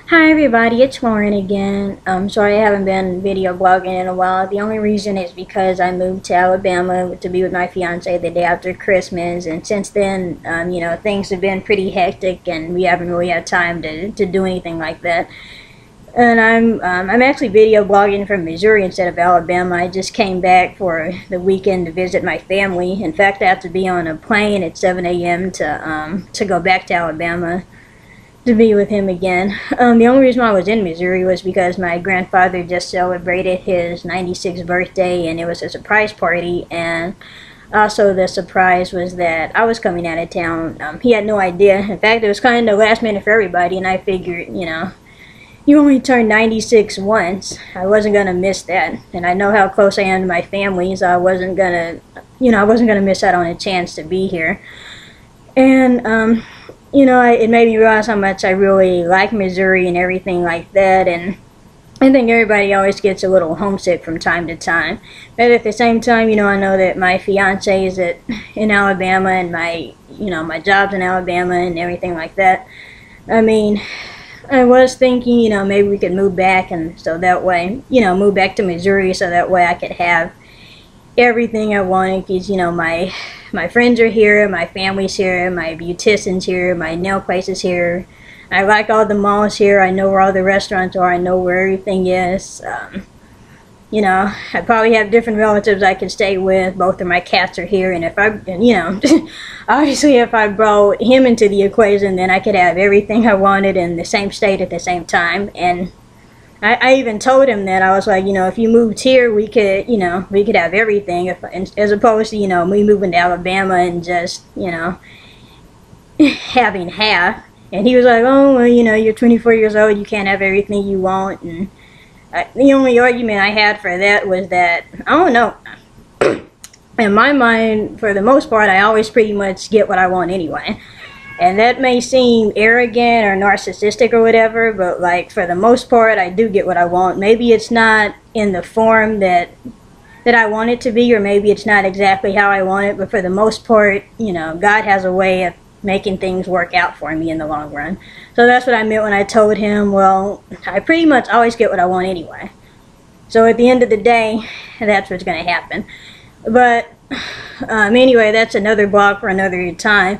Hi everybody, it's Lauren again. Sorry I haven't been video blogging in a while. The only reason is because I moved to Alabama to be with my fiance the day after Christmas, and since then, things have been pretty hectic and we haven't really had time to do anything like that. And I'm actually video blogging from Missouri instead of Alabama. I just came back for the weekend to visit my family. In fact, I have to be on a plane at 7 a.m. to go back to Alabama to be with him again. The only reason why I was in Missouri was because my grandfather just celebrated his 96th birthday, and it was a surprise party, and also the surprise was that I was coming out of town. He had no idea. In fact, it was kind of last minute for everybody, and I figured, you only turn 96 once. I wasn't going to miss that, and I know how close I am to my family, so I wasn't going to miss out on a chance to be here. And, it made me realize how much I really like Missouri and everything like that, and I think everybody always gets a little homesick from time to time. But at the same time, I know that my fiance is in Alabama, and my job's in Alabama and everything like that. I mean, I was thinking, maybe we could move back, and so that way, move back to Missouri so that way I could have everything I wanted, because, my friends are here, my family's here, my beautician's here, my nail place is here. I like all the malls here. I know where all the restaurants are. I know where everything is. I probably have different relatives I can stay with. Both of my cats are here, and obviously if I brought him into the equation, then I could have everything I wanted in the same state at the same time. And I even told him that I was like, if you moved here, we could have everything, as opposed to, me moving to Alabama and just, having half. And he was like, oh, well, you're 24 years old, you can't have everything you want. And the only argument I had for that was that, I don't know, in my mind, for the most part, I always pretty much get what I want anyway. And that may seem arrogant or narcissistic or whatever, but like for the most part, I do get what I want. Maybe it's not in the form that I want it to be, or maybe it's not exactly how I want it, but for the most part, God has a way of making things work out for me in the long run. So that's what I meant when I told him, well, I pretty much always get what I want anyway. So at the end of the day, that's what's going to happen. But anyway, that's another blog for another time.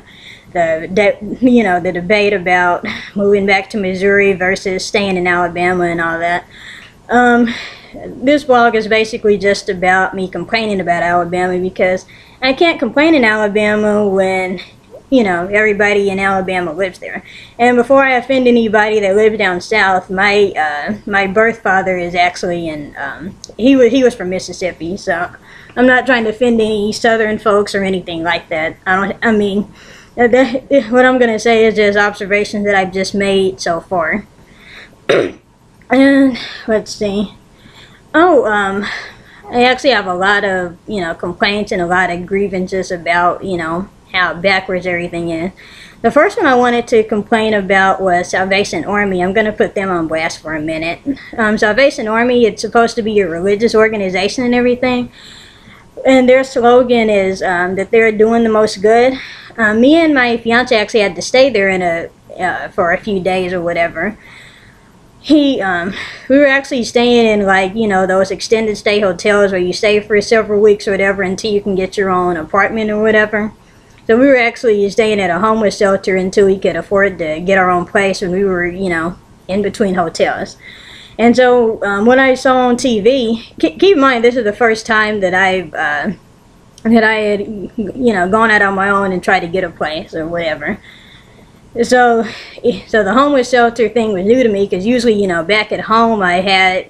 The debate about moving back to Missouri versus staying in Alabama and all that. This blog is basically just about me complaining about Alabama, because I can't complain in Alabama when, everybody in Alabama lives there. And before I offend anybody that lives down south, my birth father is actually he was from Mississippi, so I'm not trying to offend any southern folks or anything like that. What I'm going to say is just observations that I've just made so far. And let's see. I actually have a lot of, complaints and a lot of grievances about, how backwards everything is. The first one I wanted to complain about was Salvation Army. I'm going to put them on blast for a minute. Salvation Army, it's supposed to be a religious organization and everything. And their slogan is that they're doing the most good. Me and my fiance actually had to stay there for a few days or whatever. We were actually staying in those extended stay hotels where you stay for several weeks or whatever until you can get your own apartment or whatever. So we were actually staying at a homeless shelter until we could afford to get our own place when we were, in between hotels. And so what I saw on TV, keep in mind this is the first time that I had, gone out on my own and tried to get a place or whatever. So the homeless shelter thing was new to me, because usually, back at home I had,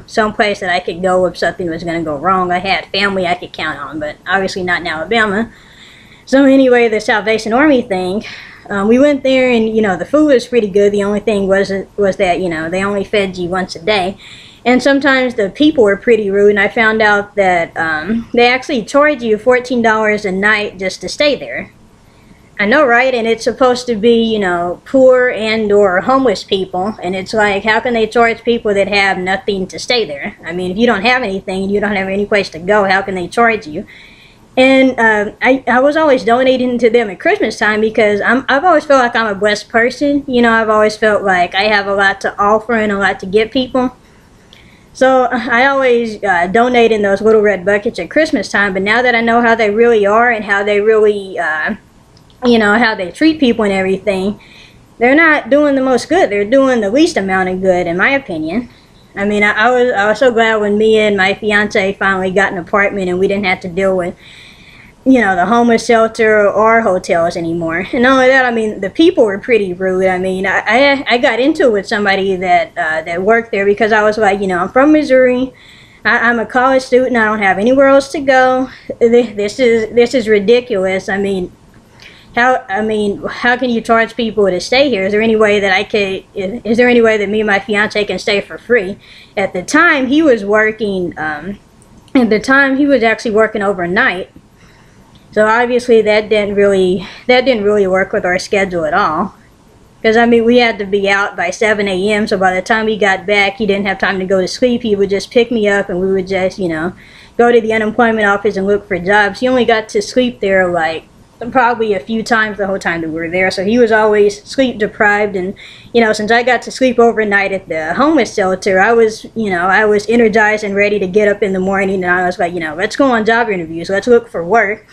some place that I could go if something was going to go wrong. I had family I could count on, but obviously not in Alabama. So anyway, the Salvation Army thing, we went there, and, the food was pretty good. The only thing was that, they only fed you once a day. And sometimes the people were pretty rude, and I found out that they actually charge you $14 a night just to stay there. I know, right? And it's supposed to be, poor and or homeless people. And it's like, how can they charge people that have nothing to stay there? I mean, if you don't have anything and you don't have any place to go, how can they charge you? And I was always donating to them at Christmas time because I've always felt like I'm a blessed person. You know, I've always felt like I have a lot to offer and a lot to give people. So I always donate in those little red buckets at Christmas time. But now that I know how they really are and how they really, you know, how they treat people and everything, they're not doing the most good. They're doing the least amount of good, in my opinion. I mean, I was so glad when me and my fiance finally got an apartment and we didn't have to deal with, you know, the homeless shelter or hotels anymore. And not only that, I mean, the people were pretty rude. I mean, I got into it with somebody that worked there because I was like, you know, I'm from Missouri. I'm a college student. I don't have anywhere else to go. This is ridiculous. I mean, how can you charge people to stay here? Is there any way that is there any way that me and my fiance can stay for free? At the time, he was working, he was actually working overnight. So obviously that didn't really work with our schedule at all. Because, I mean, we had to be out by 7 a.m. So by the time he got back, he didn't have time to go to sleep. He would just pick me up and we would just, you know, go to the unemployment office and look for jobs. He only got to sleep there like probably a few times the whole time that we were there. So he was always sleep deprived. And, you know, since I got to sleep overnight at the homeless shelter, I was energized and ready to get up in the morning. And I was like, you know, let's go on job interviews. Let's look for work.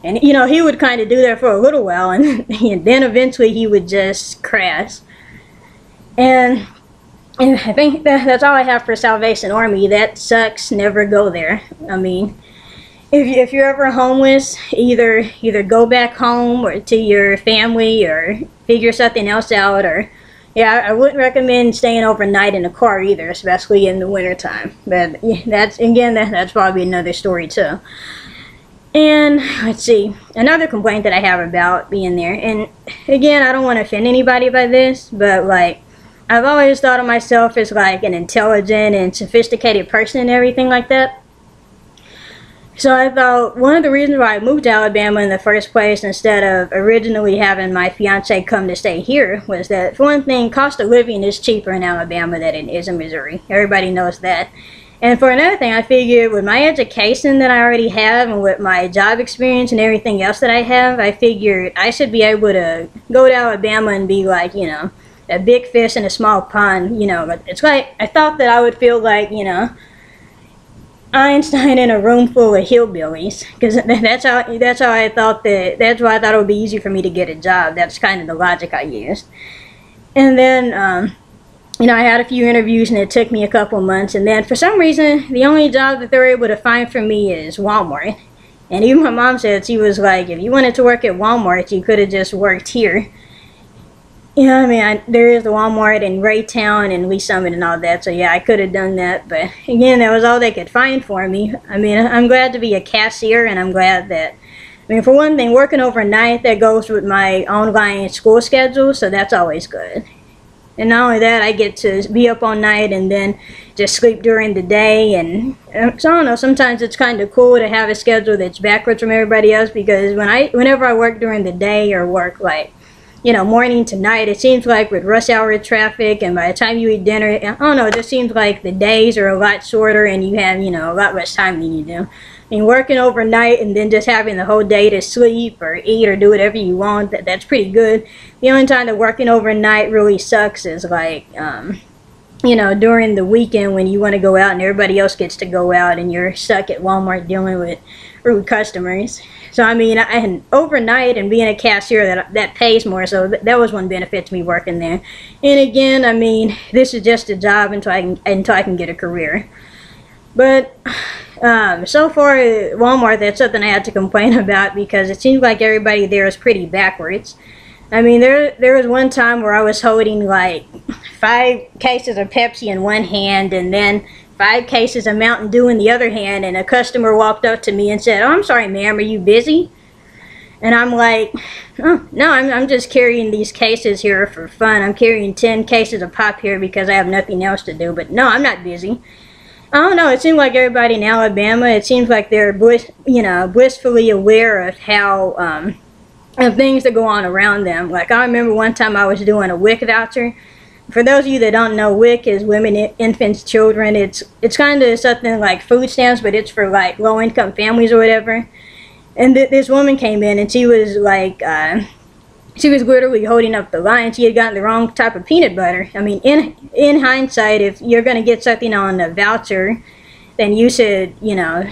And, you know, he would kind of do that for a little while. And then eventually he would just crash. And I think that's all I have for Salvation Army. That sucks. Never go there. I mean, if you're ever homeless, either go back home or to your family or figure something else out. Or, yeah, I wouldn't recommend staying overnight in a car either, especially in the wintertime. But yeah, that's probably another story too. And let's see, another complaint that I have about being there, and again, I don't want to offend anybody by this, but like, I've always thought of myself as like an intelligent and sophisticated person and everything like that. So I thought one of the reasons why I moved to Alabama in the first place instead of originally having my fiance come to stay here was that, for one thing, cost of living is cheaper in Alabama than it is in Missouri. Everybody knows that. And for another thing, I figured with my education that I already have and with my job experience and everything else that I have, I figured I should be able to go to Alabama and be like, you know, a big fish in a small pond, you know. But it's like, I thought that I would feel like, you know, Einstein in a room full of hillbillies, because that's how I thought that's why I thought it would be easy for me to get a job. That's kind of the logic I used. And then, you know, I had a few interviews and it took me a couple months, and then for some reason, the only job that they were able to find for me is Wal-Mart. And even my mom said, she was like, if you wanted to work at Wal-Mart, you could have just worked here. You know what I mean? There is the Wal-Mart in Raytown and Lee Summit and all that, so yeah, I could have done that, but again, that was all they could find for me. I mean, I'm glad to be a cashier, and I'm glad that, I mean, for one thing, working overnight, that goes with my online school schedule, so that's always good. And not only that, I get to be up all night and then just sleep during the day. And so I don't know, sometimes it's kind of cool to have a schedule that's backwards from everybody else, because whenever I work during the day or work like, you know, morning to night, it seems like with rush hour traffic and by the time you eat dinner, I don't know, it just seems like the days are a lot shorter and you have, you know, a lot less time than you do. I mean, working overnight and then just having the whole day to sleep or eat or do whatever you want, that's pretty good. The only time that working overnight really sucks is like, you know, during the weekend when you want to go out and everybody else gets to go out and you're stuck at Walmart dealing with rude customers. So, I mean, overnight and being a cashier, that pays more, so that was one benefit to me working there. And again, I mean, this is just a job until I can get a career. But so far, Walmart, that's something I had to complain about, because it seems like everybody there is pretty backwards. I mean, there was one time where I was holding like 5 cases of Pepsi in one hand and then 5 cases of Mountain Dew in the other hand, and a customer walked up to me and said, "Oh, I'm sorry, ma'am, are you busy?" And I'm like, "Oh, no, I'm just carrying these cases here for fun. I'm carrying 10 cases of pop here because I have nothing else to do, but no, I'm not busy." I don't know, it seems like everybody in Alabama, it seems like they're blissfully aware of how, of things that go on around them. Like, I remember one time I was doing a WIC voucher. For those of you that don't know, WIC is Women, Infants, Children. It's kind of something like food stamps, but it's for like low-income families or whatever. And this woman came in, and she was like, she was literally holding up the line. She had gotten the wrong type of peanut butter. I mean, in hindsight, if you're going to get something on a voucher, then you should, you know,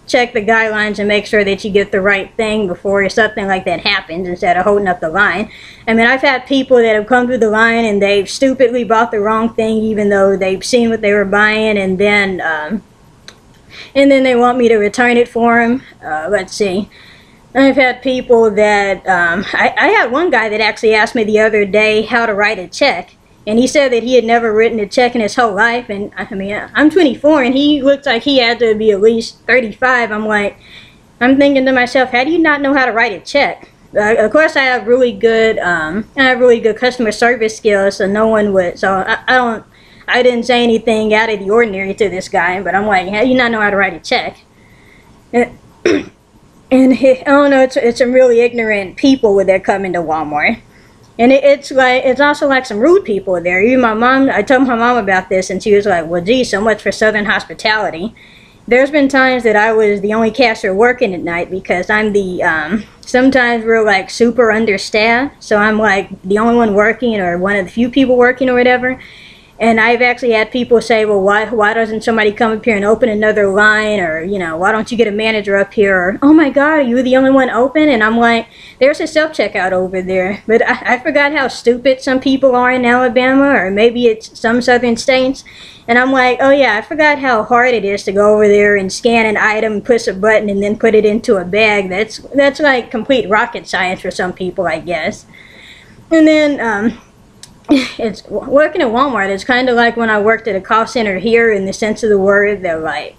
check the guidelines and make sure that you get the right thing before something like that happens, instead of holding up the line. I mean, I've had people that have come through the line and they've stupidly bought the wrong thing, even though they've seen what they were buying, and then they want me to return it for them. Let's see. I've had people that, I had one guy that actually asked me the other day how to write a check. And he said that he had never written a check in his whole life. And I mean, I'm 24 and he looks like he had to be at least 35. I'm thinking to myself, how do you not know how to write a check? Of course, I have really good customer service skills, so no one would. So I didn't say anything out of the ordinary to this guy. But I'm like, how do you not know how to write a check? And I don't know, it's some really ignorant people when they're coming to Walmart. And it's also like some rude people there. Even my mom, I told my mom about this, and she was like, well, gee, so much for Southern hospitality. There's been times that I was the only cashier working at night because I'm the, sometimes we're like super understaffed. So I'm like the only one working, or one of the few people working or whatever. And I've actually had people say, well, why doesn't somebody come up here and open another line? Or, you know, why don't you get a manager up here? Or, oh my God, are you the only one open? And I'm like, there's a self-checkout over there. But I forgot how stupid some people are in Alabama, or maybe it's some southern states. And I'm like, oh yeah, I forgot how hard it is to go over there and scan an item, push a button, and then put it into a bag. That's like complete rocket science for some people, I guess. And then, it's working at Walmart. It's kind of like when I worked at a call center here, in the sense of the word. They're like,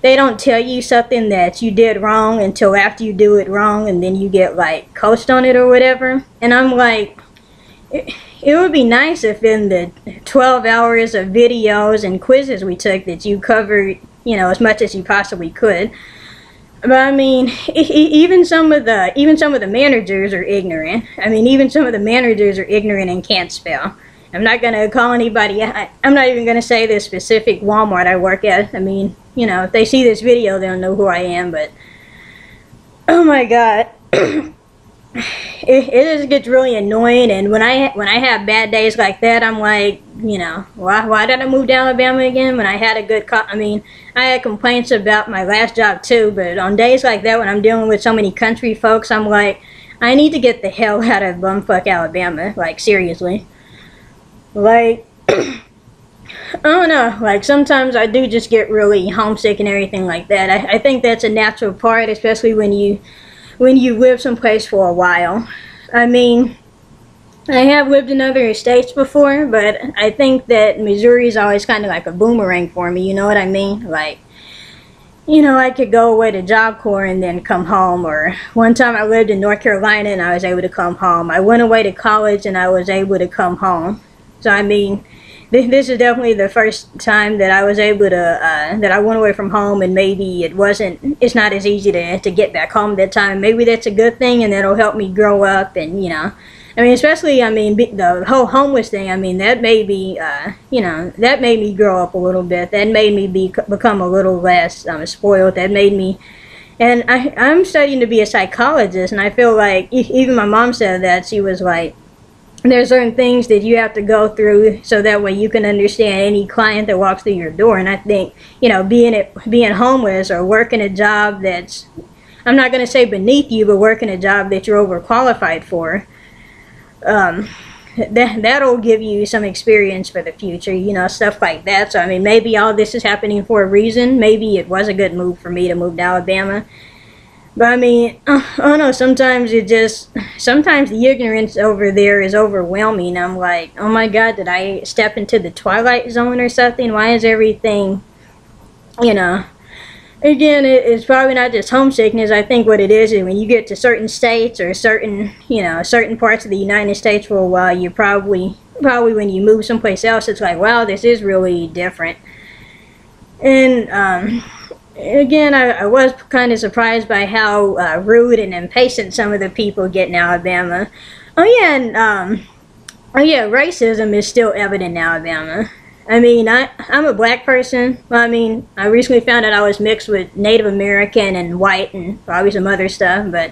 they don't tell you something that you did wrong until after you do it wrong, and then you get like coached on it or whatever. And I'm like, it would be nice if in the 12 hours of videos and quizzes we took that you covered, you know, as much as you possibly could. But I mean, even some of the managers are ignorant. I mean, even some of the managers are ignorant and can't spell. I'm not gonna call anybody. I'm not even gonna say the specific Walmart I work at. I mean, you know, if they see this video, they'll know who I am. But oh my God, it just gets really annoying. And when I have bad days like that, I'm like, you know, why did I move to Alabama again when I had a good I mean, I had complaints about my last job too, but on days like that when I'm dealing with so many country folks, I'm like, I need to get the hell out of Bumfuck, Alabama. Like, seriously. Like, I don't know, like sometimes I do just get really homesick and everything like that. I think that's a natural part, especially when you live someplace for a while. I mean, I have lived in other states before, but I think that Missouri is always kind of like a boomerang for me, you know what I mean? Like, you know, I could go away to Job Corps and then come home, or one time I lived in North Carolina and I was able to come home. I went away to college and I was able to come home. So, I mean, this is definitely the first time that I was able to, that I went away from home, and maybe it's not as easy to get back home that time. Maybe that's a good thing, and that'll help me grow up, and, you know, I mean, especially, I mean, the whole homeless thing, I mean, that made me, you know, that made me grow up a little bit. That made me become a little less spoiled. That made me, and I'm studying to be a psychologist, and I feel like, even my mom said that. She was like, there's certain things that you have to go through so that way you can understand any client that walks through your door. And I think, you know, being homeless or working a job that's, I'm not going to say beneath you, but working a job that you're overqualified for, that'll give you some experience for the future, you know, stuff like that. So, I mean, maybe all this is happening for a reason. Maybe it was a good move for me to move to Alabama. But, I mean, I don't know, sometimes the ignorance over there is overwhelming. I'm like, oh my God, did I step into the Twilight Zone or something? Why is everything, you know, again, it's probably not just homesickness. I think what it is when you get to certain states or certain parts of the United States for a while, you probably when you move someplace else, it's like, wow, this is really different. And, again, I was kind of surprised by how rude and impatient some of the people get in Alabama. Oh yeah, and racism is still evident in Alabama. I mean, I'm a black person. Well, I mean, I recently found out I was mixed with Native American and white and probably some other stuff. But,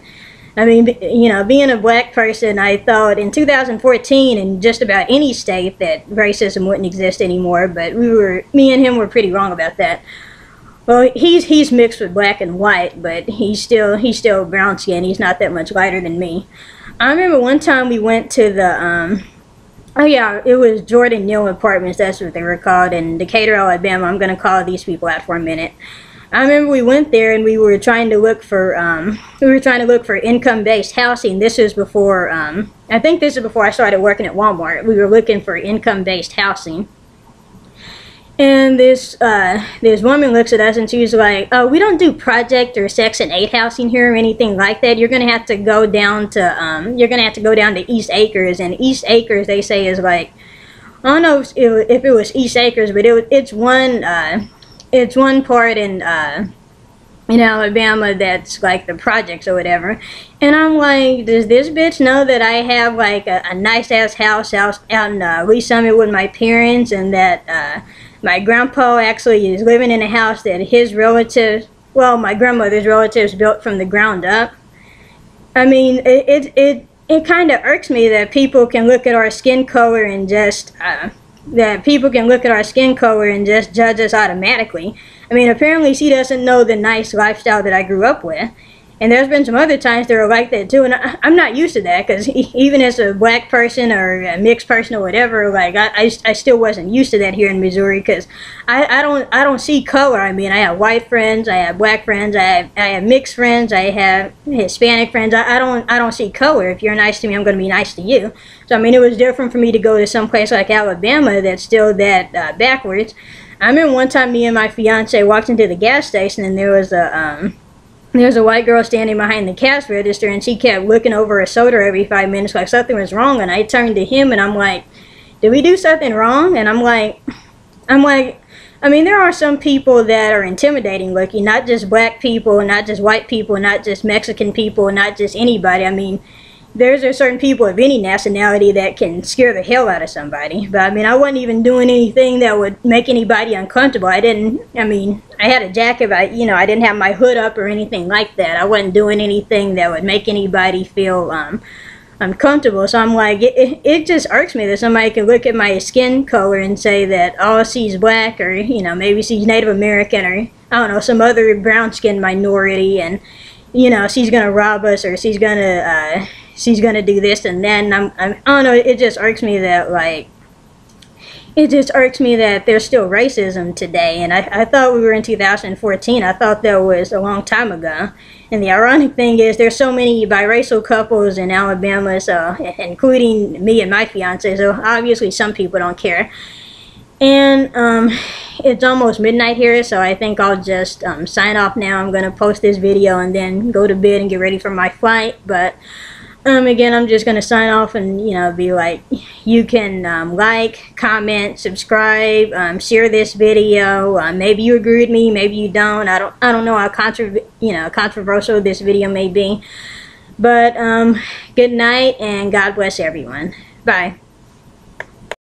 I mean, you know, being a black person, I thought in 2014 in just about any state that racism wouldn't exist anymore. But me and him were pretty wrong about that. Well, he's mixed with black and white, but he's still brown skin. He's not that much lighter than me. I remember one time we went to the oh yeah, it was Jordan Neal Apartments. That's what they were called in Decatur, Alabama. I'm gonna call these people out for a minute. I remember we went there and we were trying to look for income-based housing. This was before I think this is before I started working at Wal-Mart. We were looking for income-based housing. And this woman looks at us and she's like, "Oh, we don't do project or Section 8 housing here or anything like that. You're gonna have to go down to East Acres." And East Acres, they say, is like, I don't know if it was East Acres, but it's one part in Alabama that's like the projects or whatever. And I'm like, does this bitch know that I have like a nice ass house out in Lee Summit with my parents, and that my grandpa actually is living in a house that his relatives, well, my grandmother's relatives built from the ground up? I mean, it kind of irks me that people can look at our skin color and just judge us automatically. I mean, apparently she doesn't know the nice lifestyle that I grew up with. And there's been some other times that are like that too, and I'm not used to that, because even as a black person or a mixed person or whatever, like I still wasn't used to that here in Missouri, because I don't see color. I mean, I have white friends, I have black friends, I have mixed friends, I have Hispanic friends. I don't see color. If you're nice to me, I'm going to be nice to you. So I mean, it was different for me to go to some place like Alabama that's still that backwards. I remember one time me and my fiance walked into the gas station, and there was a white girl standing behind the cash register, and she kept looking over her soda every 5 minutes like something was wrong. And I turned to him and I'm like, did we do something wrong? And I'm like, I mean, there are some people that are intimidating looking, not just black people, not just white people, not just Mexican people, not just anybody. I mean, there's certain people of any nationality that can scare the hell out of somebody. But I mean, I wasn't even doing anything that would make anybody uncomfortable. I had a jacket, but I didn't have my hood up or anything like that. I wasn't doing anything that would make anybody feel uncomfortable. So I'm like, it just irks me that somebody can look at my skin color and say that, oh, she's black, or maybe she's Native American, or I don't know, some other brown skinned minority, and she's gonna rob us, or she's gonna do this and that. And I don't know, it just irks me that there's still racism today. And I thought we were in 2014. I thought that was a long time ago. And the ironic thing is there's so many biracial couples in Alabama, so including me and my fiance, so obviously some people don't care. And it's almost midnight here, so I think I'll just sign off now. I'm gonna post this video and then go to bed and get ready for my flight. But again, I'm just going to sign off and, be like, you can like, comment, subscribe, share this video. Maybe you agree with me, maybe you don't. I don't know how controversial this video may be. But good night, and God bless everyone. Bye.